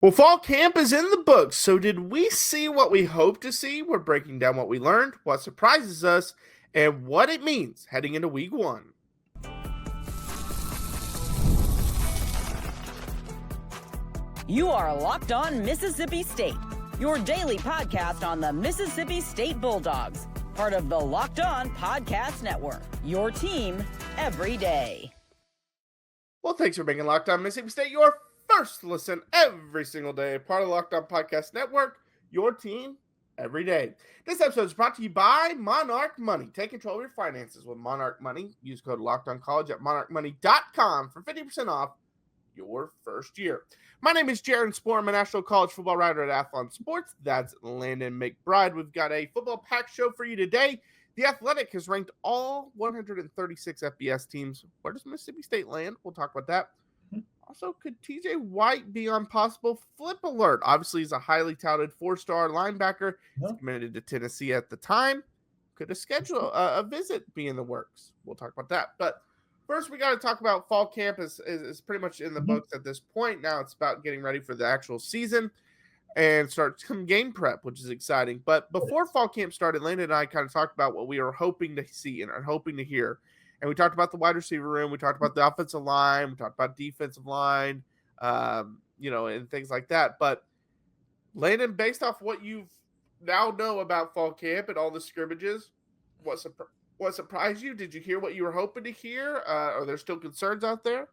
Well, fall camp is in the books, so did we see what we hoped to see? We're breaking down what we learned, what surprises us, and what it means heading into week one. You are Locked On Mississippi State, your daily podcast on the Mississippi State Bulldogs, part of the Locked On Podcast Network, your team every day. Well, thanks for making Locked On Mississippi State your first listen every single day, part of the Locked On Podcast Network, your team every day. This episode is brought to you by Monarch Money. Take control of your finances with Monarch Money. Use code LOCKEDONCollege at monarchmoney.com for 50% off your first year. My name is Jaron Spor. I'm a national college football writer at Athlon Sports. That's Landon McBride. We've got a football pack show for you today. The Athletic has ranked all 136 FBS teams. Where does Mississippi State land? We'll talk about that. Also, could TJ White be on possible flip alert? Obviously, he's a highly touted four-star linebacker. He's committed to Tennessee at the time. Could a schedule a visit be in the works? We'll talk about that. But first, we got to talk about fall camp is pretty much in the books at this point. Now it's about getting ready for the actual season and start some game prep, which is exciting. But before fall camp started, Landon and I kind of talked about what we were hoping to see and are hoping to hear. And we talked about the wide receiver room. We talked about the offensive line. We talked about defensive line, and things like that. But Landon, based off what you now know about fall camp and all the scrimmages, what surprised you? Did you hear what you were hoping to hear? Are there still concerns out there?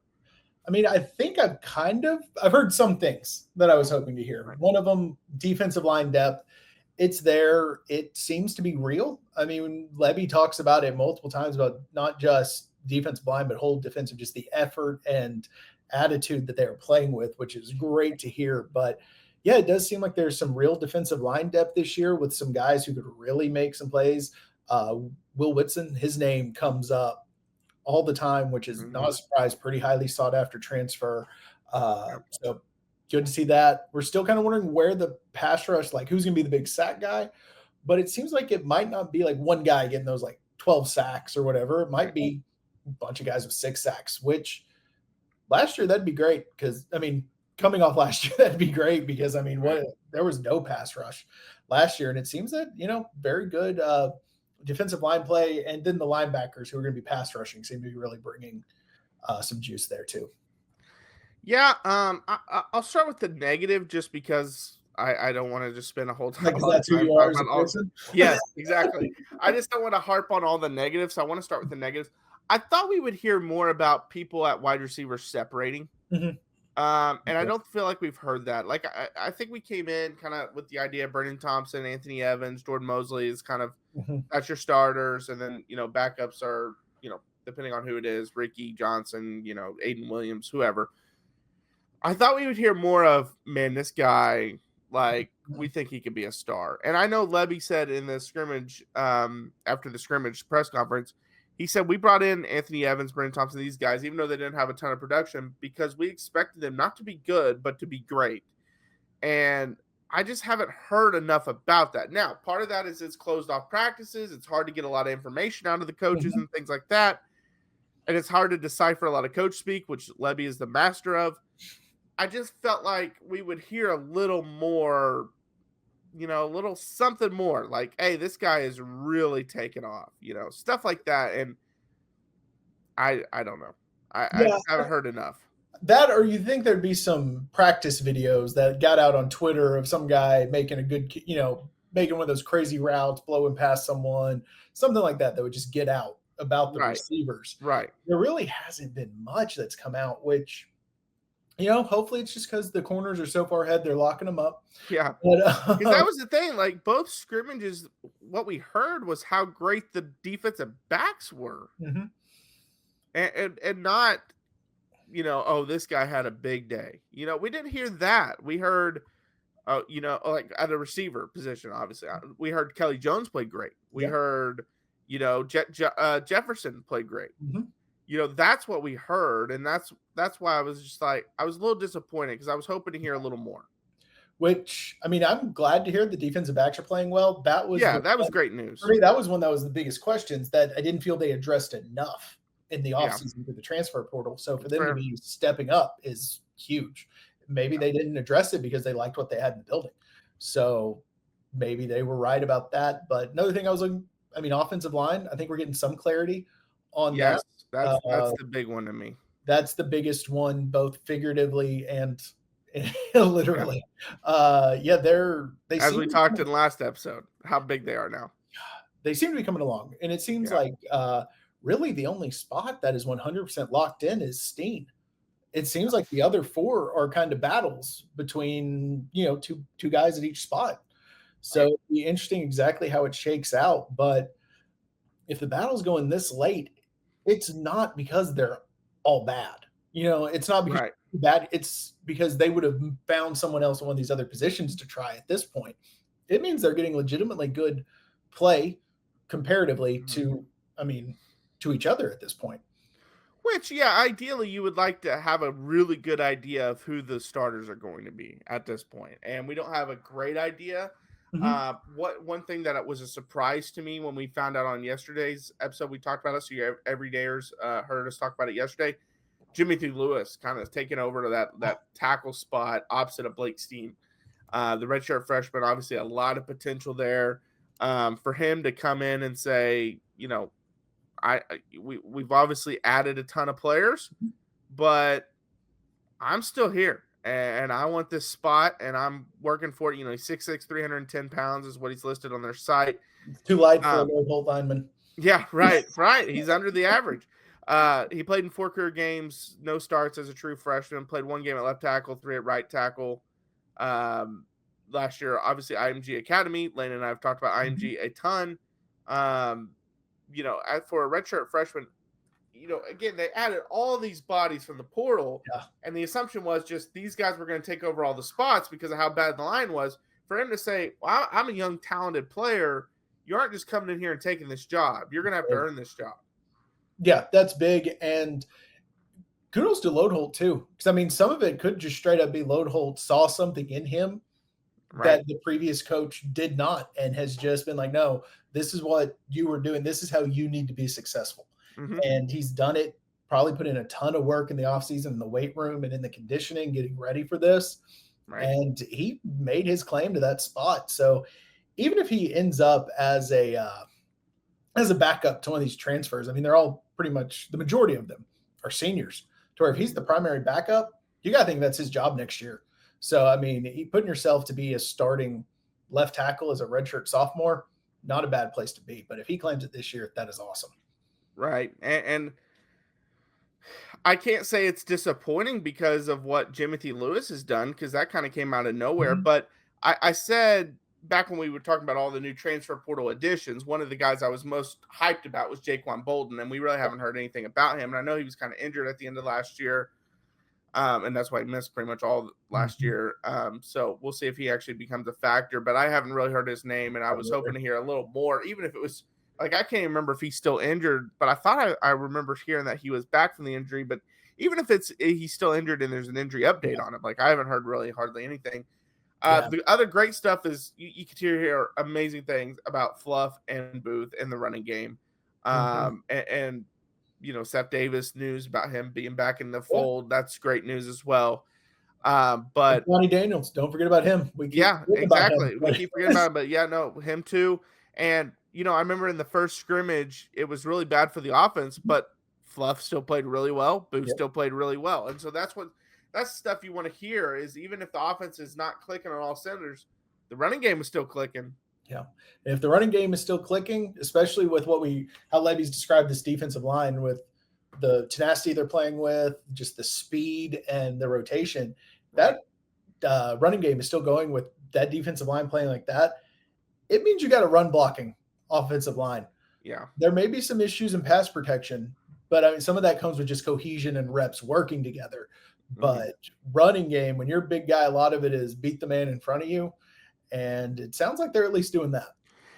I mean, I think I've heard some things that I was hoping to hear. One of them, defensive line depth. It's there. It seems to be real. I mean, Levy talks about it multiple times about not just defensive line, but whole defensive, just the effort and attitude that they're playing with, which is great to hear. But yeah, it does seem like there's some real defensive line depth this year with some guys who could really make some plays. Will Whitson, his name comes up all the time, which is not a surprise, pretty highly sought after transfer. So good to see that. We're still kind of wondering where the pass rush, like who's going to be the big sack guy, but it seems like it might not be like one guy getting those like 12 sacks or whatever. It might be a bunch of guys with 6 sacks, which last year that'd be great. Cause I mean, coming off last year, that'd be great because I mean, there was no pass rush last year. And it seems that, very good defensive line play. And then the linebackers who are going to be pass rushing seem to be really bringing some juice there too. Yeah, I'll start with the negative just because I don't want to just spend a whole time. That's who you are as a person? Yes, exactly. I just don't want to harp on all the negatives, so I want to start with the negatives. I thought we would hear more about people at wide receiver separating, and I don't feel like we've heard that. Like I think we came in kind of with the idea of Brennan Thompson, Anthony Evans, Jordan Mosley is kind of that's your starters, and then backups are depending on who it is, Ricky Johnson, Aiden Williams, whoever. I thought we would hear more of, man, this guy, like, we think he could be a star. And I know Levy said in the scrimmage, after the scrimmage press conference, he said, we brought in Anthony Evans, Brennan Thompson, these guys, even though they didn't have a ton of production, because we expected them not to be good, but to be great. And I just haven't heard enough about that. Now, part of that is it's closed off practices. It's hard to get a lot of information out of the coaches and things like that. And it's hard to decipher a lot of coach speak, which Levy is the master of. I just felt like we would hear a little more, a little something more like, hey, this guy is really taking off, stuff like that. And I don't know. I just haven't heard enough. That, or you think there'd be some practice videos that got out on Twitter of some guy making a good, making one of those crazy routes, blowing past someone, something like that would just get out about the receivers. Right. There really hasn't been much that's come out, which – hopefully it's just because the corners are so far ahead, they're locking them up. Yeah. Because that was the thing. Like, both scrimmages, what we heard was how great the defensive backs were. And not, this guy had a big day. We didn't hear that. We heard, like at a receiver position, obviously. We heard Kelly Jones played great. We heard, Jefferson played great. That's what we heard, and that's why I was just like, I was a little disappointed because I was hoping to hear a little more. Which, I mean, I'm glad to hear the defensive backs are playing well. That was great news. For me, that was one that was the biggest questions that I didn't feel they addressed enough in the offseason through the transfer portal. So for them to be stepping up is huge. maybe they didn't address it because they liked what they had in the building. So maybe they were right about that. But another thing I was looking, offensive line, I think we're getting some clarity on Yes, that. that's the big one to me. That's the biggest one, both figuratively and literally. They As seem we talked in the last episode, how big they are now. They seem to be coming along, and it seems like really the only spot that is 100% locked in is Steen. It seems like the other four are kind of battles between two guys at each spot. So it'd be interesting exactly how it shakes out. But if the battle's going this late, it's not because they're all bad. It's not because they're bad. It's because they would have found someone else in one of these other positions to try at this point. It means they're getting legitimately good play comparatively to each other at this point. Which, ideally you would like to have a really good idea of who the starters are going to be at this point. And we don't have a great idea. One thing that was a surprise to me when we found out on yesterday's episode, we talked about it, so your everydayers heard us talk about it yesterday. Jimothy Lewis kind of taking over to that tackle spot opposite of Blake Steen. The redshirt freshman, obviously a lot of potential there. For him to come in and say, we've obviously added a ton of players, but I'm still here and I want this spot and I'm working for it. He's 6'6", 310 pounds is what he's listed on their site. Too light for a low lineman. Yeah, right. He's under the average. He played in 4 career games, no starts as a true freshman, played 1 game at left tackle, 3 at right tackle. Last year, obviously IMG Academy. Lane and I have talked about IMG a ton. For a redshirt freshman, again, they added all these bodies from the portal, and the assumption was just these guys were going to take over all the spots because of how bad the line was. For him to say, well, I'm a young, talented player, you aren't just coming in here and taking this job. You're going to have to earn this job. Yeah, that's big, and kudos to Lodeholt, too. Because, some of it could just straight up be Lodeholt saw something in him that the previous coach did not and has just been like, no, this is what you were doing. This is how you need to be successful. And he's done it, probably put in a ton of work in the offseason in the weight room and in the conditioning, getting ready for this. And he made his claim to that spot. So even if he ends up as a backup to one of these transfers, they're all pretty much, the majority of them are seniors. To where if he's the primary backup, you got to think that's his job next year. So, he putting yourself to be a starting left tackle as a redshirt sophomore, not a bad place to be. But if he claims it this year, that is awesome. Right. And I can't say it's disappointing because of what Jimothy Lewis has done, because that kind of came out of nowhere. But I said back when we were talking about all the new transfer portal additions, one of the guys I was most hyped about was Jaquan Bolden, and we really haven't heard anything about him. And I know he was kind of injured at the end of last year. And that's why he missed pretty much all last year. So we'll see if he actually becomes a factor. But I haven't really heard his name, and I was hoping to hear a little more, even if it was I can't even remember if he's still injured. But I thought I remember hearing that he was back from the injury. But even if he's still injured and there's an injury update on him, I haven't heard really hardly anything. The other great stuff is you could hear amazing things about Fluff and Booth in the running game. And Seth Davis news about him being back in the fold. That's great news as well. But Johnny Daniels, don't forget about him. Exactly. We keep forgetting about him, but him too. And I remember in the first scrimmage, it was really bad for the offense, but Fluff still played really well. Booth still played really well. And so that's stuff you want to hear is even if the offense is not clicking on all cylinders, the running game is still clicking. Yeah. And if the running game is still clicking, especially with how Levy's described this defensive line with the tenacity they're playing with, just the speed and the rotation, that running game is still going with that defensive line playing like that. It means you got a run blocking offensive line. Yeah. There may be some issues in pass protection, but some of that comes with just cohesion and reps working together. But running game, when you're a big guy, a lot of it is beat the man in front of you. And it sounds like they're at least doing that.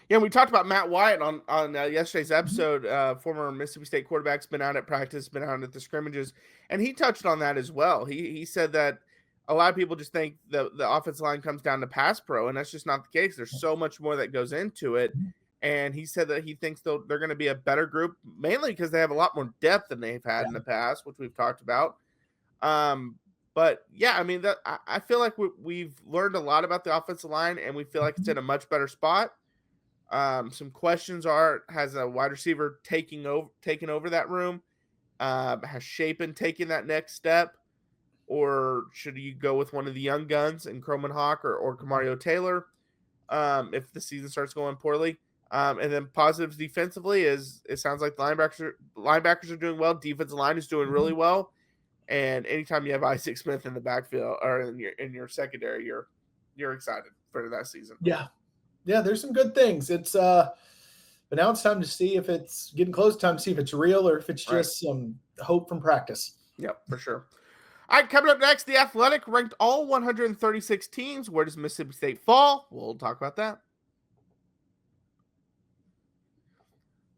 Yeah, we talked about Matt Wyatt on yesterday's episode. Former Mississippi State quarterback's been out at practice, been out at the scrimmages, and he touched on that as well. He said that a lot of people just think the offensive line comes down to pass pro, and that's just not the case. There's so much more that goes into it. And he said that he thinks they're going to be a better group, mainly because they have a lot more depth than they've had in the past, which we've talked about. But yeah, I mean, I feel like we've learned a lot about the offensive line, and we feel like it's in a much better spot. Some questions are: has a wide receiver taken over that room? Has Shapen taken that next step, or should you go with one of the young guns in Croman Hawk or Kamario Taylor? If the season starts going poorly. And then positives defensively is it sounds like the linebackers are doing well. Defensive line is doing really well. And anytime you have Isaac Smith in the backfield or in your secondary, you're excited for that season. Yeah. Yeah, there's some good things. It's but now it's time to see if it's getting close, time to see if it's real or if it's just some hope from practice. Yep, for sure. All right, coming up next, The Athletic ranked all 136 teams. Where does Mississippi State fall? We'll talk about that.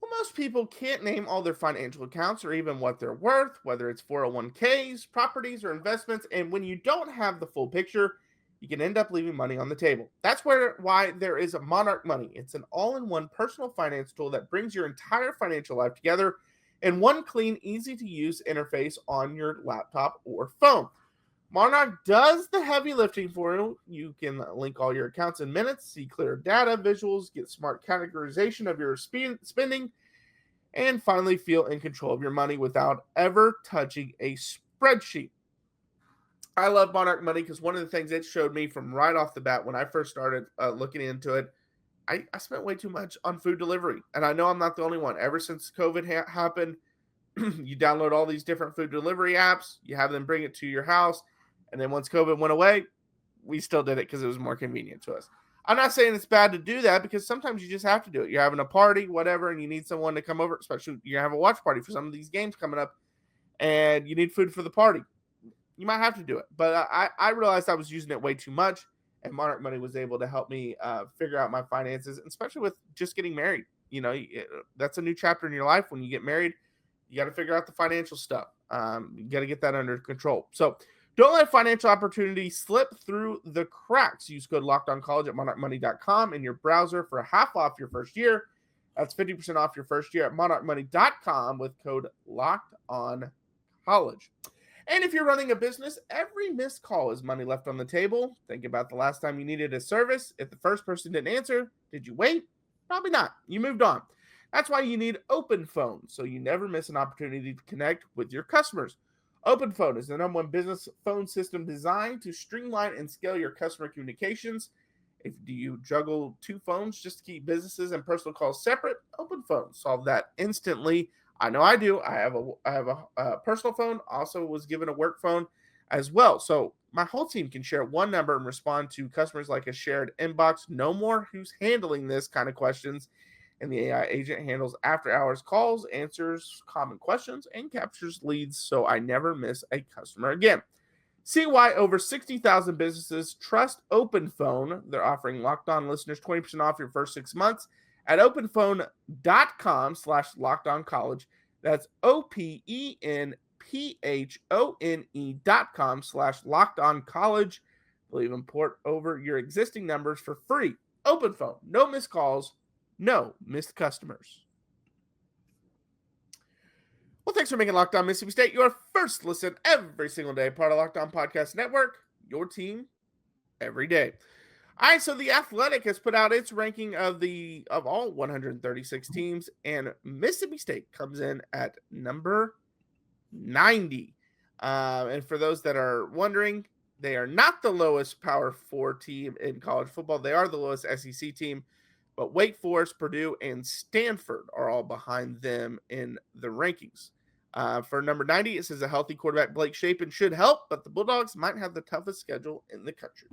Well, most people can't name all their financial accounts or even what they're worth, whether it's 401ks, properties, or investments. And when you don't have the full picture, you can end up leaving money on the table. That's why there is a Monarch Money. It's an all-in-one personal finance tool that brings your entire financial life together in one clean, easy-to-use interface on your laptop or phone. Monarch does the heavy lifting for you. You can link all your accounts in minutes, see clear data, visuals, get smart categorization of your spending, and finally feel in control of your money without ever touching a spreadsheet. I love Monarch Money because one of the things it showed me from right off the bat when I first started looking into it, I spent way too much on food delivery. And I know I'm not the only one. Ever since COVID happened, you download all these different food delivery apps, you have them bring it to your house. And then once COVID went away, we still did it because it was more convenient to us. I'm not saying it's bad to do that because sometimes you just have to do it. You're having a party, whatever, and you need someone to come over, especially you're going to have a watch party for some of these games coming up, and you need food for the party. You might have to do it. But I realized I was using it way too much, and Monarch Money was able to help me figure out my finances, especially with just getting married. You know, that's a new chapter in your life. When you get married, you got to figure out the financial stuff. You got to get that under control. So don't let financial opportunity slip through the cracks. Use code LOCKEDONCollege at monarchmoney.com in your browser for half off your first year. That's 50% off your first year at monarchmoney.com with code LOCKEDONCollege. And if you're running a business, every missed call is money left on the table. Think about the last time you needed a service. If the first person didn't answer, did you wait? Probably not. You moved on. That's why you need Open Phone, so you never miss an opportunity to connect with your customers. Open Phone is the #1 business phone system designed to streamline and scale your customer communications. If you juggle two phones just to keep businesses and personal calls separate, Open Phone solve that instantly. I know I do. I have a personal phone. Also was given a work phone as well. So my whole team can share one number and respond to customers like a shared inbox. No more who's handling this kind of questions. And the AI agent handles after-hours calls, answers common questions, and captures leads so I never miss a customer again. See why over 60,000 businesses trust Open Phone. They're offering Locked On listeners 20% off your first 6 months at openphone.com/lockedoncollege. That's openphone.com/lockedoncollege. They'll even port over your existing numbers for free. Open Phone. No missed calls. No missed customers. Well, thanks for making Locked On Mississippi State your first listen every single day. Part of Locked On Podcast Network, your team every day. All right, so The Athletic has put out its ranking of all 136 teams, and Mississippi State comes in at number 90. And for those that are wondering, they are not the lowest Power 4 team in college football. They are the lowest SEC team. But Wake Forest, Purdue, and Stanford are all behind them in the rankings. For number 90, it says a healthy quarterback Blake Shapen should help, but the Bulldogs might have the toughest schedule in the country.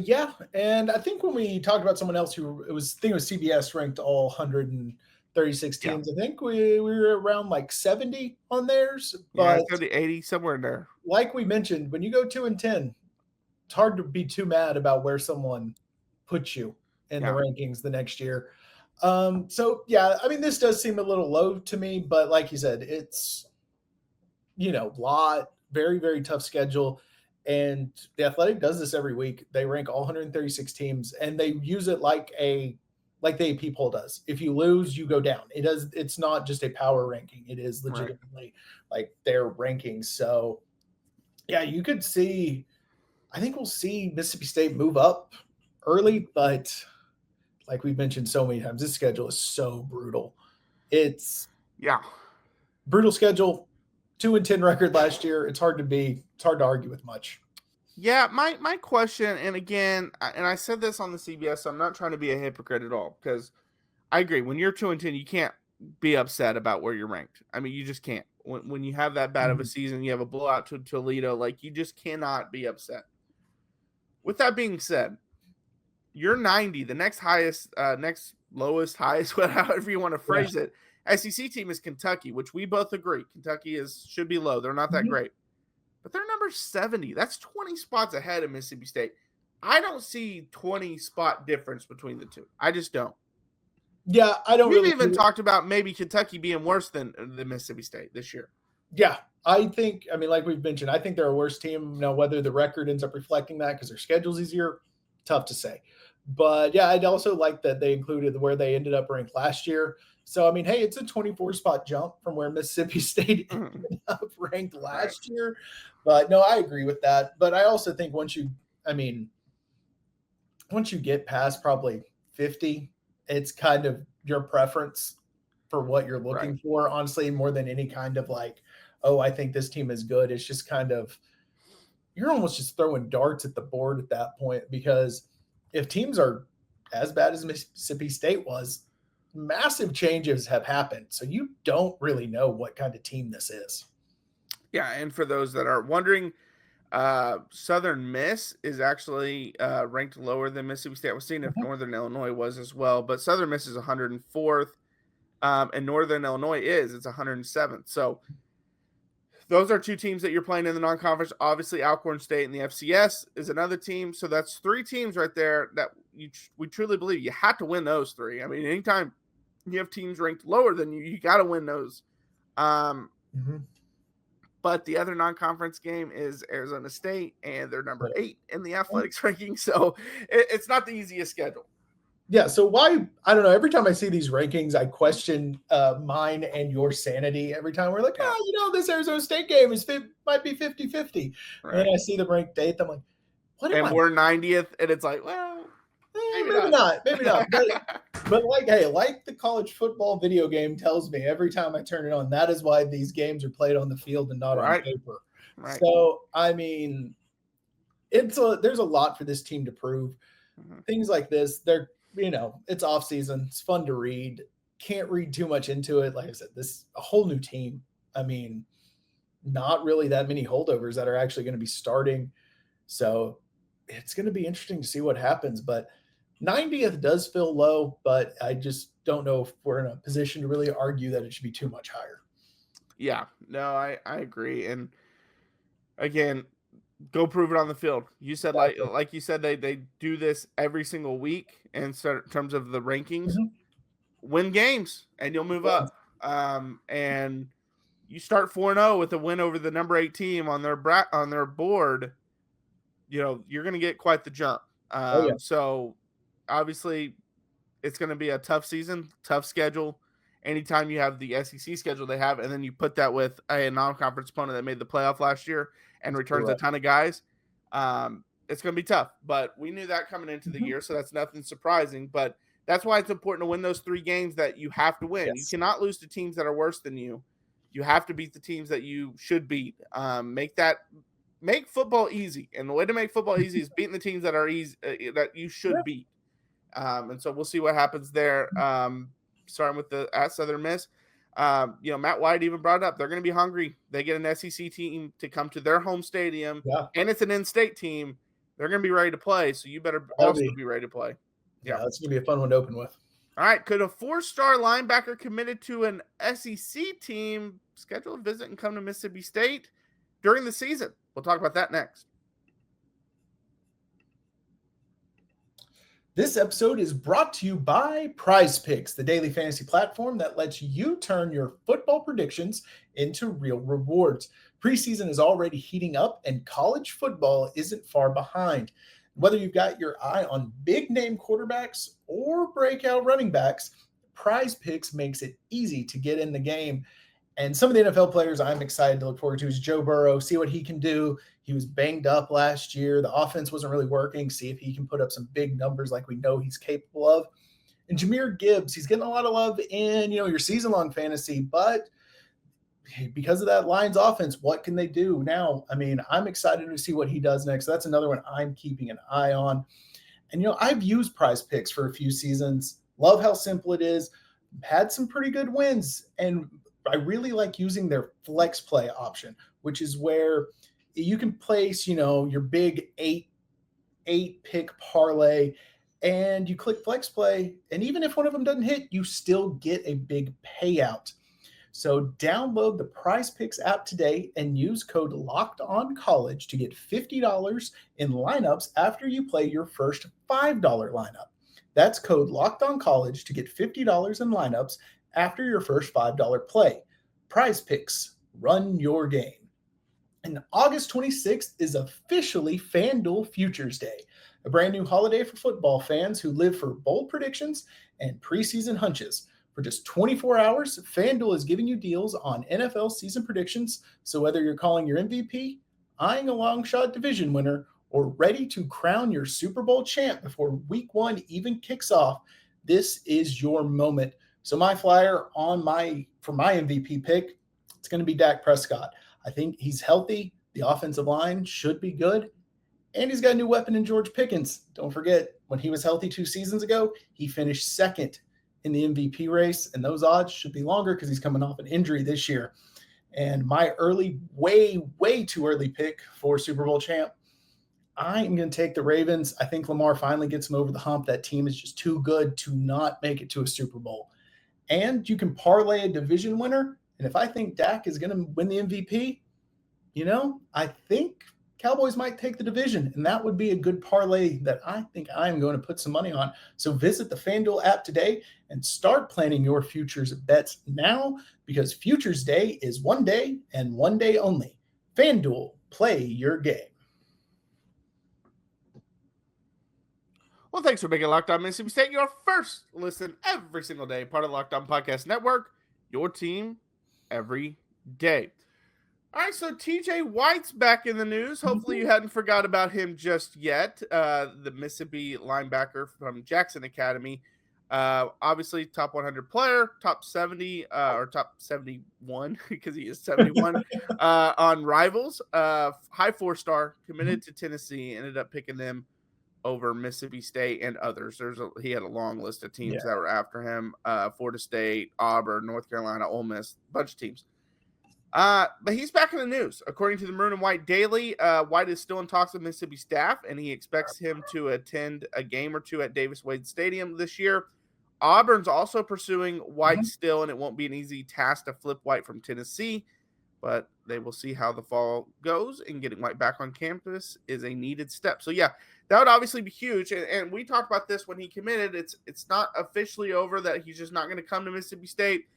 Yeah, and I think when we talked about someone else who it was CBS ranked all 136 teams. Yeah. I think we were around like 70 on theirs, but 70, 80, somewhere in there. Like we mentioned, when you go 2-10, it's hard to be too mad about where someone puts you in the rankings the next year. So yeah, I mean, this does seem a little low to me, but like you said, it's, very, very tough schedule. And the Athletic does this every week. They rank all 136 teams and they use it like the AP poll does. If you lose, you go down. It's not just a power ranking. It is legitimately like their rankings. So Yeah, you could see, I think we'll see Mississippi State move up early, but like we've mentioned so many times, this schedule is so brutal. It's brutal schedule, 2-10 record last year. It's hard to argue with much. Yeah, my question, and again, and I said this on the CBS, so I'm not trying to be a hypocrite at all, because I agree. When you're 2-10, you can't be upset about where you're ranked. I mean, you just can't. When you have that bad of a season, you have a blowout to Toledo, like, you just cannot be upset. With that being said, you're 90. The next lowest, highest, however you want to phrase it, SEC team is Kentucky, which we both agree. Kentucky should be low. They're not that great. But they're number 70. That's 20 spots ahead of Mississippi State. I don't see 20 spot difference between the two. I just don't. Yeah, I don't. We've even talked about maybe Kentucky being worse than the Mississippi State this year. Yeah, I think, like we've mentioned, I think they're a worse team. Now, whether the record ends up reflecting that because their schedule's easier, tough to say. But yeah, I'd also like that they included where they ended up ranked last year. So, hey, it's a 24 spot jump from where Mississippi State ended up ranked last year. But no, I agree with that. But I also think once you get past probably 50, it's kind of your preference for what you're looking for, honestly, more than any kind of like, oh, I think this team is good. It's just kind of, you're almost just throwing darts at the board at that point, because if teams are as bad as Mississippi State was, massive changes have happened. So you don't really know what kind of team this is. Yeah, and for those that are wondering, Southern Miss is actually ranked lower than Mississippi State. I was seeing if Northern Illinois was as well, but Southern Miss is 104th, and Northern Illinois it's 107th. So those are two teams that you're playing in the non-conference. Obviously, Alcorn State and the FCS is another team. So that's three teams right there that we truly believe you have to win those three. I mean, anytime you have teams ranked lower than you got to win those. But the other non-conference game is Arizona State, and they're number 8 in the athletics ranking. So it's not the easiest schedule. Yeah. So why, I don't know. Every time I see these rankings, I question mine and your sanity. Every time we're like, this Arizona State game might be 50-50. Right. And then I see them ranked 8th. I'm like, what am I? And we're 90th, and it's like, well, maybe not. But like the college football video game tells me every time I turn it on, that is why these games are played on the field and not on paper. Right. So, there's a lot for this team to prove. Things like this, it's off season. It's fun to read. Can't read too much into it. Like I said, this is a whole new team. Not really that many holdovers that are actually going to be starting. So it's going to be interesting to see what happens. But 90th does feel low, but I just don't know if we're in a position to really argue that it should be too much higher. Yeah, no, I agree. And again, go prove it on the field. You said, like you said, they do this every single week in terms of the rankings. Win games, and you'll move up. And you start 4-0 with a win over the number 8 team on their board. You're going to get quite the jump. So obviously, it's going to be a tough season, tough schedule. Anytime you have the SEC schedule they have, and then you put that with a non-conference opponent that made the playoff last year and returns a ton of guys, it's going to be tough. But we knew that coming into the year, so that's nothing surprising. But that's why it's important to win those 3 games that you have to win. You cannot lose to teams that are worse than you. You have to beat the teams that you should beat. Make football easy, and the way to make football easy is beating the teams that are easy that you should beat. And so we'll see what happens there. Starting with at Southern Miss, Matt White even brought it up. They're going to be hungry. They get an SEC team to come to their home stadium, and it's an in-state team. They're going to be ready to play, so you better also be ready to play. Yeah, that's going to be a fun one to open with. All right, could a 4-star linebacker committed to an SEC team schedule a visit and come to Mississippi State during the season? We'll talk about that next. This episode is brought to you by Prize Picks, the daily fantasy platform that lets you turn your football predictions into real rewards. Preseason is already heating up, and college football isn't far behind. Whether you've got your eye on big-name quarterbacks or breakout running backs, Prize Picks makes it easy to get in the game. And some of the NFL players I'm excited to look forward to is Joe Burrow, see what he can do. He was banged up last year. The offense wasn't really working. See if he can put up some big numbers like we know he's capable of. And Jahmyr Gibbs, he's getting a lot of love in, your season-long fantasy, but because of that Lions offense, what can they do now? I mean, I'm excited to see what he does next. That's another one I'm keeping an eye on. And, I've used Prize Picks for a few seasons. Love how simple it is. Had some pretty good wins. And I really like using their flex play option, which is where you can place, your big eight pick parlay, and you click flex play. And even if one of them doesn't hit, you still get a big payout. So download the Prize Picks app today and use code LOCKEDONCollege to get $50 in lineups after you play your first $5 lineup. That's code LOCKEDONCollege to get $50 in lineups after your first $5 play. Prize Picks, run your game. And August 26th is officially FanDuel Futures Day, a brand new holiday for football fans who live for bold predictions and preseason hunches. For just 24 hours, FanDuel is giving you deals on NFL season predictions. So whether you're calling your MVP, eyeing a long shot division winner, or ready to crown your Super Bowl champ before week 1 even kicks off, this is your moment. So my flyer for my MVP pick, it's going to be Dak Prescott. I think he's healthy. The offensive line should be good. And he's got a new weapon in George Pickens. Don't forget, when he was healthy 2 seasons ago, he finished second in the MVP race, and those odds should be longer because he's coming off an injury this year. And my early, way too early pick for Super Bowl champ, I am going to take the Ravens. I think Lamar finally gets them over the hump. That team is just too good to not make it to a Super Bowl. And you can parlay a division winner. And if I think Dak is going to win the MVP, I think Cowboys might take the division, and that would be a good parlay that I think I'm going to put some money on. So visit the FanDuel app today and start planning your futures bets now, because Futures Day is one day and one day only. FanDuel, play your game. Well, thanks for making Locked On Mississippi State your first listen every single day. Part of the Locked On Podcast Network, your team every day. All right, so TJ White's back in the news. Hopefully you hadn't forgot about him just yet. The Mississippi linebacker from Jackson Academy. Obviously, top 100 player, top 70 or top 71 because he is 71 on Rivals. High 4-star, committed to Tennessee, ended up picking them over Mississippi State and others. He had a long list of teams that were after him. Florida State, Auburn, North Carolina, Ole Miss, bunch of teams. But he's back in the news. According to the Maroon and White Daily, White is still in talks with Mississippi staff, and he expects him to attend a game or two at Davis-Wade Stadium this year. Auburn's also pursuing White still, and it won't be an easy task to flip White from Tennessee, but they will see how the fall goes, and getting White back on campus is a needed step. So, yeah, that would obviously be huge, and we talked about this when he committed. It's not officially over that he's just not going to come to Mississippi State.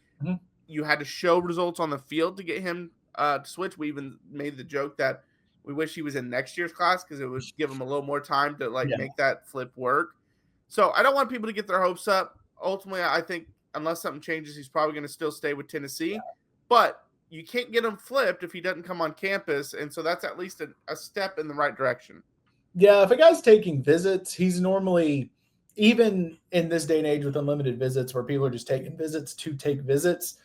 You had to show results on the field to get him to switch. We even made the joke that we wish he was in next year's class because it would give him a little more time to make that flip work. So I don't want people to get their hopes up. Ultimately, I think unless something changes, he's probably going to still stay with Tennessee. But you can't get him flipped if he doesn't come on campus, and so that's at least a step in the right direction. Yeah, if a guy's taking visits, he's normally, even in this day and age with unlimited visits where people are just taking visits to take visits,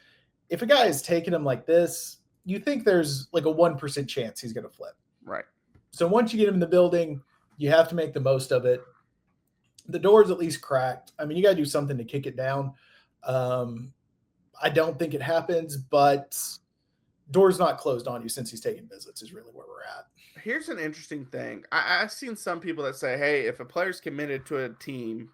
if a guy is taking them like this, you think there's like a 1% chance he's going to flip. Right. So once you get him in the building, you have to make the most of it. The door's at least cracked. I mean, you got to do something to kick it down. I don't think it happens, but door's not closed on you since he's taking visits is really where we're at. Here's an interesting thing. I've seen some people that say, hey, if a player's committed to a team,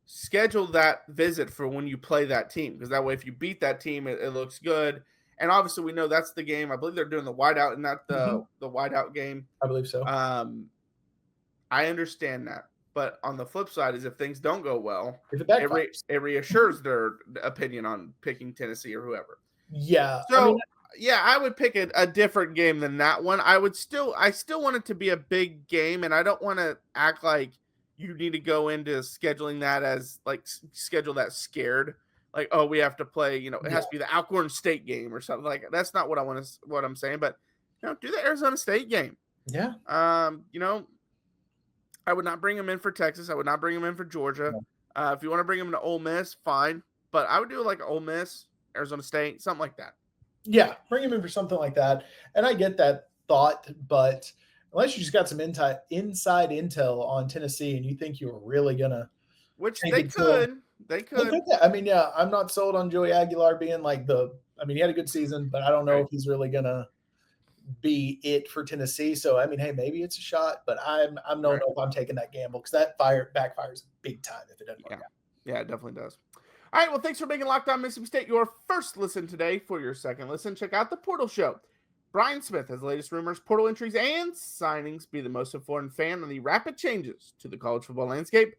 schedule that visit for when you play that team, because that way if you beat that team, it looks good. And obviously we know that's the game. I believe they're doing the whiteout and not the whiteout game. I believe so. I understand that. But on the flip side is if things don't go well, it reassures their opinion on picking Tennessee or whoever. Yeah. So I would pick a different game than that one. I still want it to be a big game, and I don't want to act like you need to go into scheduling that as schedule that scared. like, oh, we have to play, it has to be the Alcorn State game or something like that. That's not what what I'm saying, but do the Arizona State game. Yeah. I would not bring him in for Texas. I would not bring him in for Georgia. If you want to bring him to Ole Miss, fine. But I would do like Ole Miss, Arizona State, something like that. Yeah, bring him in for something like that. And I get that thought, but unless you just got some inside intel on Tennessee and you think you're really going to. Which they could. They could. I mean, yeah, I'm not sold on Joey Aguilar being like he had a good season, but I don't know if he's really going to be it for Tennessee. So, I mean, hey, maybe it's a shot, but I'm don't know if I'm taking that gamble because that backfires big time if it doesn't work out. Yeah, it definitely does. All right, well, thanks for making Locked On Mississippi State your first listen today. For your second listen, check out the Portal Show. Brian Smith has the latest rumors, portal entries, and signings. Be the most informed fan on the rapid changes to the college football landscape.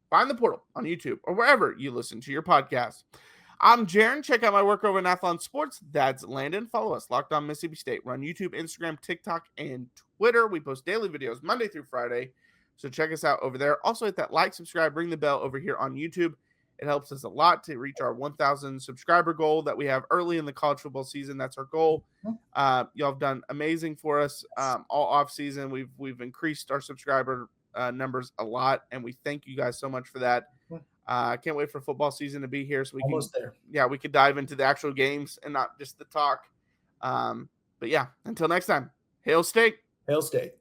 Find the Portal on YouTube or wherever you listen to your podcast. I'm Jaron. Check out my work over at Athlon Sports. That's Landon. Follow us, Locked On Mississippi State. We're on YouTube, Instagram, TikTok, and Twitter. We post daily videos Monday through Friday, so check us out over there. Also hit that like, subscribe, ring the bell over here on YouTube. It helps us a lot to reach our 1,000 subscriber goal that we have early in the college football season. That's our goal. Y'all have done amazing for us all off season. We've increased our subscriber numbers a lot, and we thank you guys so much for that. I can't wait for football season to be here so we could dive into the actual games and not just the talk. But yeah, until next time, Hail State. Hail State.